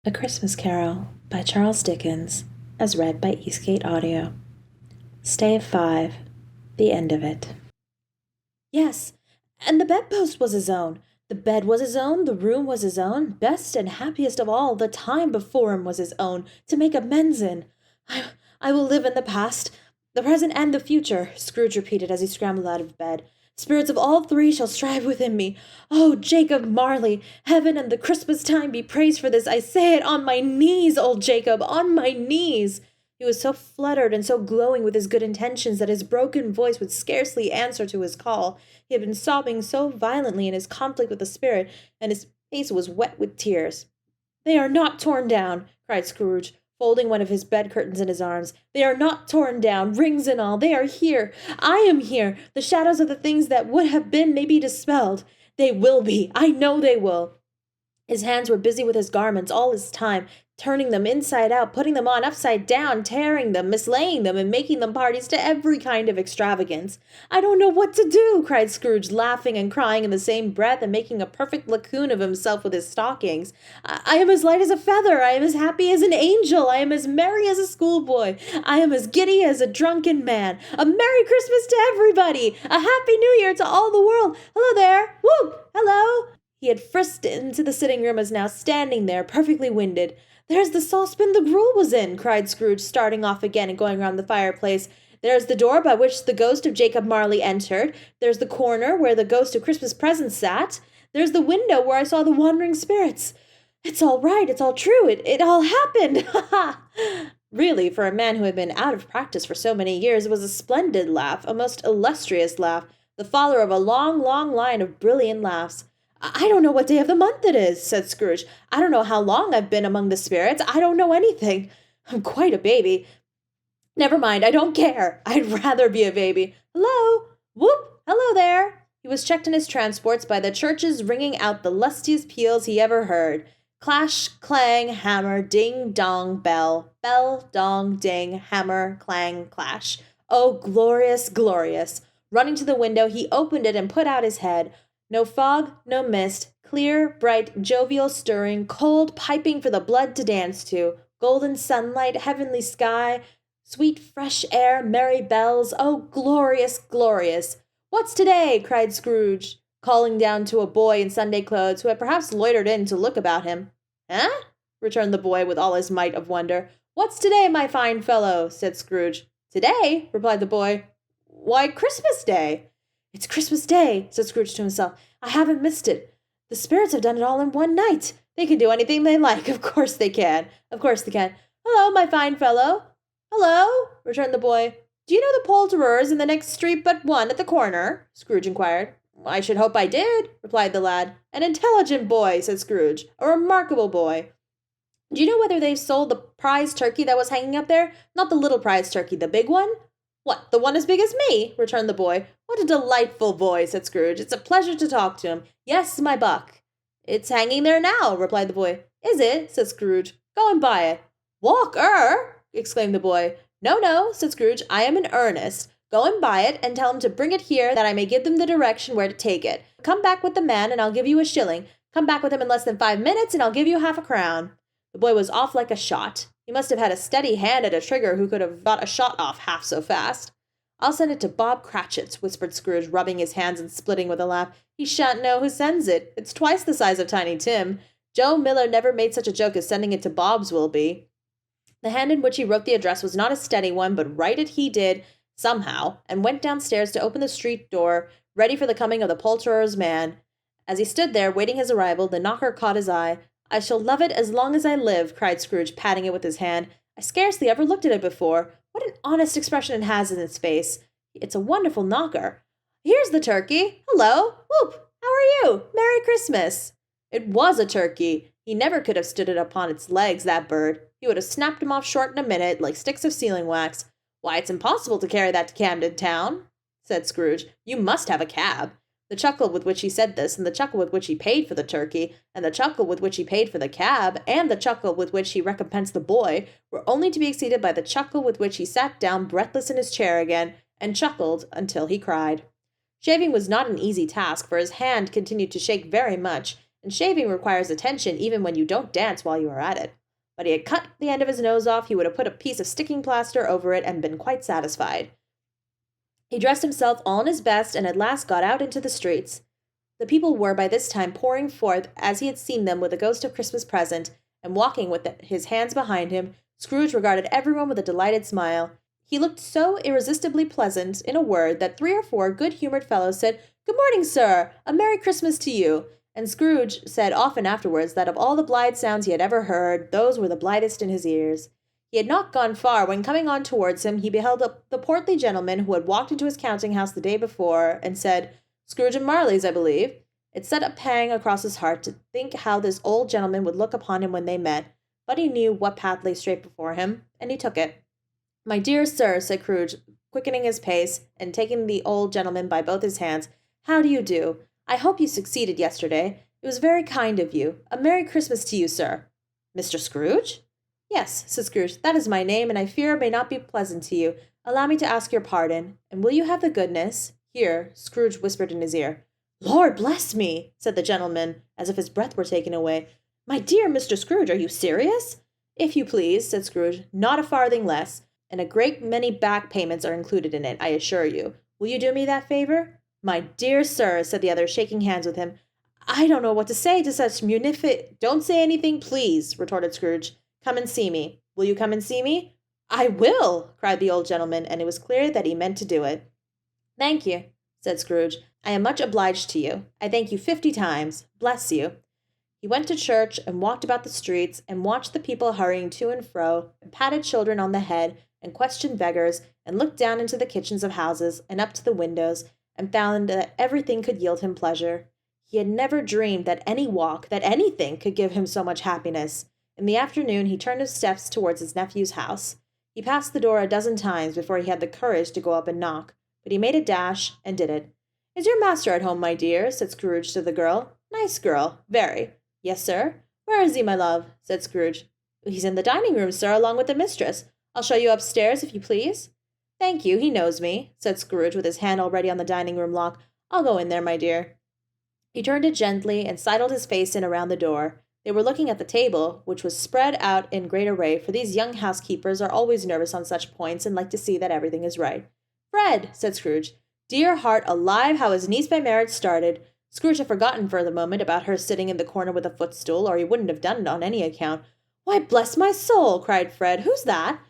A Christmas Carol by Charles Dickens, as read by Eastgate Audio. Stay of 5. The end of it. Yes, and the bedpost was his own. The bed was his own, the room was his own, best and happiest of all, the time before him was his own, to make amends in. I will live in the past, the present, and the future, Scrooge repeated as he scrambled out of bed. Spirits of all three shall strive within me. Oh, Jacob Marley, heaven and the Christmas time be praised for this. I say it on my knees, old Jacob, on my knees. He was so fluttered and so glowing with his good intentions that his broken voice would scarcely answer to his call. He had been sobbing so violently in his conflict with the spirit, and his face was wet with tears. "They are not torn down," cried Scrooge, folding one of his bed curtains in his arms. "They are not torn down, rings and all. They are here. I am here. The shadows of the things that would have been may be dispelled. They will be. I know they will." His hands were busy with his garments all his time, turning them inside out, putting them on upside down, tearing them, mislaying them, and making them parties to every kind of extravagance. "I don't know what to do," cried Scrooge, laughing and crying in the same breath, and making a perfect lacoon of himself with his stockings. I am as light as a feather. I am as happy as an angel. I am as merry as a schoolboy. I am as giddy as a drunken man. A Merry Christmas to everybody! A Happy New Year to all the world! Hello there! Whoop! Hello!" He had frisked into the sitting room, as now standing there, perfectly winded. "There's the saucepan the gruel was in," cried Scrooge, starting off again and going round the fireplace. "There's the door by which the ghost of Jacob Marley entered. There's the corner where the ghost of Christmas present sat. There's the window where I saw the wandering spirits. It's all right, it's all true, it all happened, ha ha!" Really, for a man who had been out of practice for so many years, it was a splendid laugh, a most illustrious laugh, the father of a long, long line of brilliant laughs. "I don't know what day of the month it is," said Scrooge. "I don't know how long I've been among the spirits. I don't know anything. I'm quite a baby. Never mind, I don't care. I'd rather be a baby. Hello? Whoop! Hello there!" He was checked in his transports by the churches ringing out the lustiest peals he ever heard. Clash, clang, hammer, ding, dong, bell. Bell, dong, ding, hammer, clang, clash. Oh, glorious, glorious! Running to the window, he opened it and put out his head. No fog, no mist, clear, bright, jovial, stirring, cold, piping for the blood to dance to, golden sunlight, heavenly sky, sweet fresh air, merry bells, oh, glorious, glorious! "What's today?" cried Scrooge, calling down to a boy in Sunday clothes, who had perhaps loitered in to look about him. "Eh?" returned the boy with all his might of wonder. "What's today, my fine fellow?" said Scrooge. "Today?" replied the boy. "Why, Christmas Day." "It's Christmas Day," said Scrooge to himself. "I haven't missed it. The spirits have done it all in one night. They can do anything they like. Of course they can. Of course they can. Hello, my fine fellow." "Hello," returned the boy. "Do you know the poulterers in the next street but one at the corner?" Scrooge inquired. "I should hope I did," replied the lad. "An intelligent boy," said Scrooge. "A remarkable boy. Do you know whether they've sold the prize turkey that was hanging up there? Not the little prize turkey, the big one?" "What, the one as big as me?" returned the boy. "What a delightful boy," said Scrooge. "It's a pleasure to talk to him. Yes, my buck." "It's hanging there now," replied the boy. "Is it?" said Scrooge. "Go and buy it." "Walker!" exclaimed the boy. "No, no," said Scrooge. "I am in earnest. Go and buy it, and tell him to bring it here, that I may give them the direction where to take it. Come back with the man, and I'll give you a shilling. Come back with him in less than 5 minutes, and I'll give you half a crown." The boy was off like a shot. He must have had a steady hand at a trigger who could have got a shot off half so fast. "I'll send it to Bob Cratchit's," whispered Scrooge, rubbing his hands and splitting with a laugh. "He shan't know who sends it. It's twice the size of Tiny Tim. Joe Miller never made such a joke as sending it to Bob's will be." The hand in which he wrote the address was not a steady one, but write it he did, somehow, and went downstairs to open the street door, ready for the coming of the poulterer's man. As he stood there, waiting his arrival, the knocker caught his eye. "I shall love it as long as I live," cried Scrooge, patting it with his hand. "I scarcely ever looked at it before. What an honest expression it has in its face. It's a wonderful knocker. Here's the turkey. Hello. Whoop. How are you? Merry Christmas." It was a turkey. He never could have stood it upon its legs, that bird. He would have snapped him off short in a minute, like sticks of sealing wax. "Why, it's impossible to carry that to Camden Town," said Scrooge. "You must have a cab." The chuckle with which he said this, and the chuckle with which he paid for the turkey, and the chuckle with which he paid for the cab, and the chuckle with which he recompensed the boy, were only to be exceeded by the chuckle with which he sat down breathless in his chair again, and chuckled until he cried. Shaving was not an easy task, for his hand continued to shake very much, and shaving requires attention even when you don't dance while you are at it. But he had cut the end of his nose off, he would have put a piece of sticking plaster over it and been quite satisfied. He dressed himself all in his best and at last got out into the streets. The people were by this time pouring forth as he had seen them with the ghost of Christmas present, and walking with his hands behind him. Scrooge regarded everyone with a delighted smile. He looked so irresistibly pleasant, in a word, that 3 or 4 good-humored fellows said, "Good morning, sir! A Merry Christmas to you!" And Scrooge said often afterwards that of all the blithe sounds he had ever heard, those were the blithest in his ears. He had not gone far when, coming on towards him, he beheld the portly gentleman who had walked into his counting-house the day before, and said, "Scrooge and Marley's, I believe." It set a pang across his heart to think how this old gentleman would look upon him when they met, but he knew what path lay straight before him, and he took it. "My dear sir," said Scrooge, quickening his pace, and taking the old gentleman by both his hands, "how do you do? I hope you succeeded yesterday. It was very kind of you. A Merry Christmas to you, sir." "Mr. Scrooge?" "Yes," said Scrooge, "that is my name, and I fear it may not be pleasant to you. Allow me to ask your pardon, and will you have the goodness—" Here Scrooge whispered in his ear. "Lord bless me!" said the gentleman, as if his breath were taken away. "My dear Mr. Scrooge, are you serious?" "If you please," said Scrooge, "not a farthing less, and a great many back payments are included in it, I assure you. Will you do me that favor?" "My dear sir," said the other, shaking hands with him, "I don't know what to say to such munificent—" "Don't say anything, please," retorted Scrooge. "Come and see me. Will you come and see me?" "I will!" cried the old gentleman, and it was clear that he meant to do it. "Thank you," said Scrooge. "I am much obliged to you. I thank you 50 times. Bless you." He went to church, and walked about the streets, and watched the people hurrying to and fro, and patted children on the head, and questioned beggars, and looked down into the kitchens of houses, and up to the windows, and found that everything could yield him pleasure. He had never dreamed that any walk, that anything, could give him so much happiness. In the afternoon he turned his steps towards his nephew's house. He passed the door a dozen times before he had the courage to go up and knock, but he made a dash, and did it. "Is your master at home, my dear?" said Scrooge to the girl. "Nice girl. Very." "Yes, sir." "Where is he, my love?" said Scrooge. "He's in the dining-room, sir, along with the mistress. I'll show you upstairs, if you please." "Thank you, he knows me," said Scrooge, with his hand already on the dining-room lock. "I'll go in there, my dear." He turned it gently, and sidled his face in around the door. They were looking at the table, which was spread out in great array, for these young housekeepers are always nervous on such points, and like to see that everything is right. "Fred," said Scrooge. Dear heart alive, how his niece by marriage started! Scrooge had forgotten for the moment about her sitting in the corner with a footstool, or he wouldn't have done it on any account. "Why, bless my soul!" cried Fred. "Who's that?"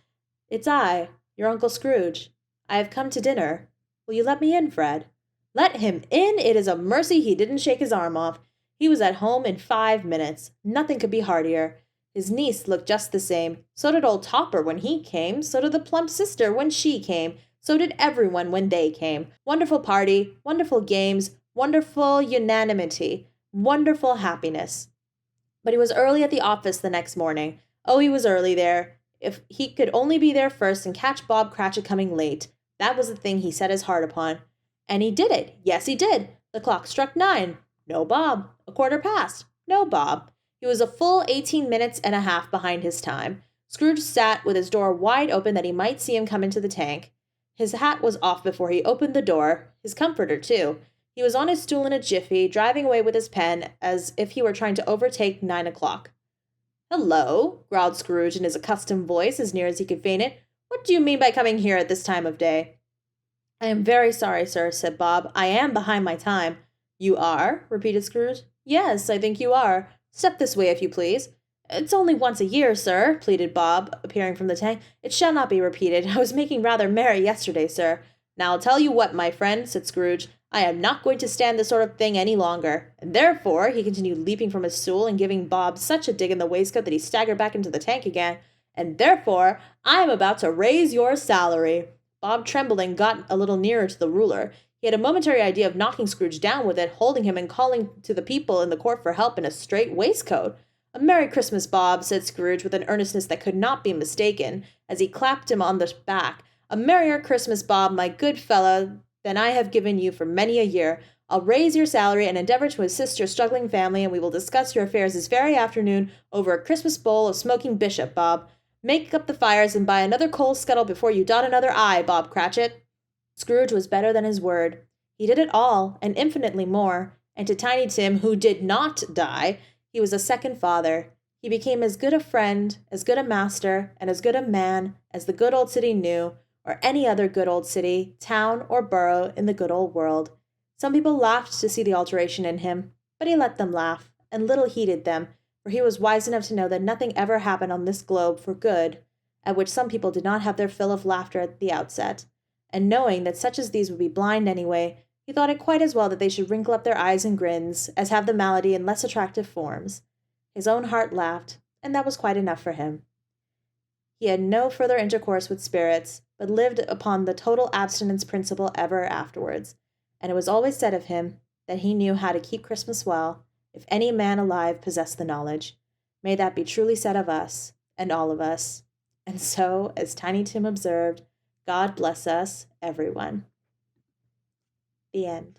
"It's I, your Uncle Scrooge. I have come to dinner. Will you let me in, Fred?" "Let him in! It is a mercy he didn't shake his arm off. He was at home in 5 minutes. Nothing could be heartier. His niece looked just the same. So did old Topper when he came. So did the plump sister when she came. So did everyone when they came. Wonderful party, wonderful games, wonderful unanimity, wonderful happiness." But he was early at the office the next morning. Oh, he was early there. If he could only be there first and catch Bob Cratchit coming late, that was the thing he set his heart upon. And he did it. Yes, he did. The clock struck 9. No Bob. A quarter past. No Bob. He was a full 18 minutes and a half behind his time. Scrooge sat with his door wide open that he might see him come into the tank. His hat was off before he opened the door, his comforter, too. He was on his stool in a jiffy, driving away with his pen as if he were trying to overtake 9 o'clock. "Hello," growled Scrooge in his accustomed voice, as near as he could feign it. "What do you mean by coming here at this time of day?" "I am very sorry, sir," said Bob. "I am behind my time." "You are?" repeated Scrooge. "Yes, I think you are. Step this way, if you please." "It's only once a year, sir," pleaded Bob, appearing from the tank. "It shall not be repeated. I was making rather merry yesterday, sir." "Now I'll tell you what, my friend," said Scrooge. "I am not going to stand this sort of thing any longer. And therefore," he continued, leaping from his stool and giving Bob such a dig in the waistcoat that he staggered back into the tank again, "and therefore I am about to raise your salary." Bob trembled and got a little nearer to the ruler. He had a momentary idea of knocking Scrooge down with it, holding him and calling to the people in the court for help in a straight waistcoat. "A Merry Christmas, Bob," said Scrooge with an earnestness that could not be mistaken, as he clapped him on the back. "A merrier Christmas, Bob, my good fellow, than I have given you for many a year. I'll raise your salary and endeavor to assist your struggling family, and we will discuss your affairs this very afternoon over a Christmas bowl of smoking bishop, Bob. Make up the fires and buy another coal scuttle before you dot another I, Bob Cratchit." Scrooge was better than his word. He did it all, and infinitely more, And to Tiny Tim, who did not die, he was a second father. He became as good a friend, as good a master, and as good a man as the good old city knew, or any other good old city, town, or borough in the good old world. Some people laughed to see the alteration in him, but he let them laugh, and little heeded them, for he was wise enough to know that nothing ever happened on this globe for good, at which some people did not have their fill of laughter at the outset. And knowing that such as these would be blind anyway, he thought it quite as well that they should wrinkle up their eyes and grins, as have the malady in less attractive forms. His own heart laughed, and that was quite enough for him. He had no further intercourse with spirits, but lived upon the total abstinence principle ever afterwards, and it was always said of him that he knew how to keep Christmas well, if any man alive possessed the knowledge. May that be truly said of us, and all of us. And so, as Tiny Tim observed, God bless us, everyone. The end.